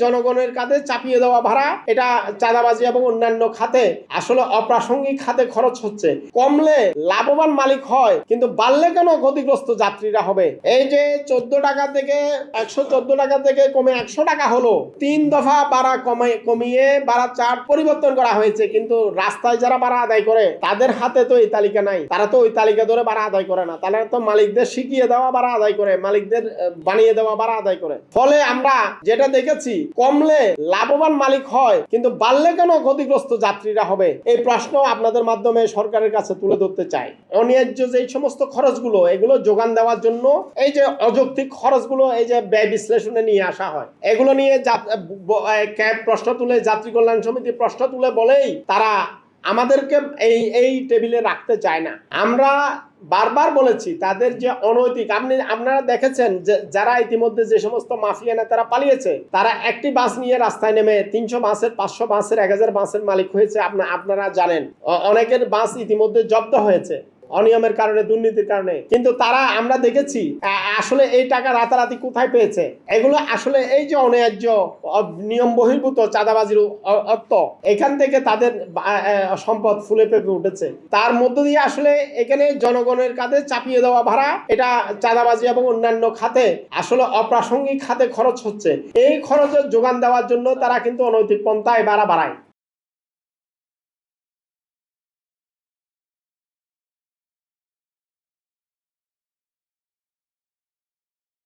জনগণের কাঁধে চাপিয়ে দেওয়া ভাড়া, এটা চাঁদাবাজি এবং অন্যান্য খাতে আসলে অপ্রাসঙ্গিক খাতে খরচ হচ্ছে। কমলে লাভবান মালিক হয়, কিন্তু বাড়লে কেন ক্ষতিগ্রস্ত যাত্রীরা হবে। এই যে 14 টাকা থেকে 114 টাকা থেকে কমে 100 টাকা হলো, 3 দফা ভাড়া কমিয়ে ভাড়া চার্ট পরিবর্তন করা হয়েছে, কিন্তু রাস্তায় যারা ভাড়া আদায় করে তাদের হাতে তো এই তালিকা নাই, তারা তো ওই তালিকা ধরে ভাড়া আদায় করে না, তারা তো মালিকদের শিখিয়ে দেওয়া ভাড়া আদায় করে, মালিকদের বানিয়ে দেওয়া ভাড়া আদায় করে। ফলে আমরা যেটা দেখেছি, কমলে লাভবান মালিক হয়, কিন্তু বাড়লে কেন ক্ষতিগ্রস্ত যাত্রীরা হবে। এই প্রশ্ন আপনাদের মাধ্যমে সরকারের কাছে তুলে ধরতে চাই। অন্যায্য যে সমস্ত খরচগুলো, এগুলো যোগান দেওয়ার জন্য এই যে অযৌক্তিক খরচগুলো এই যে ব্যয় বিশ্লেষণে নিয়ে আসা হয়, এগুলো নিয়ে ক্যাব প্রশ্ন তুলে, যাত্রী কল্যাণ সমিতি প্রশ্ন তুলে বলেই তারা আমাদেরকে এই টেবিলে রাখতে চায় না। আমরা বারবার বলেছি তাদের যে অনৈতিক, আপনারা দেখেছেন যে যারা ইতিমধ্যে যে সমস্ত মাফিয়া নেতারা পালিয়েছে, তারা একটি বাস নিয়ে রাস্তায় নেমে 300 বাসের, 500 বাসের, 1000 বাসের মালিক হয়েছে। আপনারা জানেন অনেকের বাস ইতিমধ্যে জব্দ হয়েছে অনিয়মের কারণে, দুর্নীতির কারণে। কিন্তু তারা, আমরা দেখেছি আসলে এই টাকা রাতারাতি কোথায় পেয়েছে। এগুলো আসলে এই যে অন্যায্য নিয়ম বহির্ভূত চাঁদাবাজির অর্থ, এখান থেকে তাদের সম্পদ ফুলে পেঁপে উঠেছে। তার মধ্য দিয়ে আসলে এখানে জনগণের কাঁধে চাপিয়ে দেওয়া ভাড়া, এটা চাঁদাবাজি এবং অন্যান্য খাতে আসলে অপ্রাসঙ্গিক খাতে খরচ হচ্ছে। এই খরচের যোগান দেওয়ার জন্য তারা কিন্তু অনৈতিক পন্থায় ভাড়া বাড়ায়।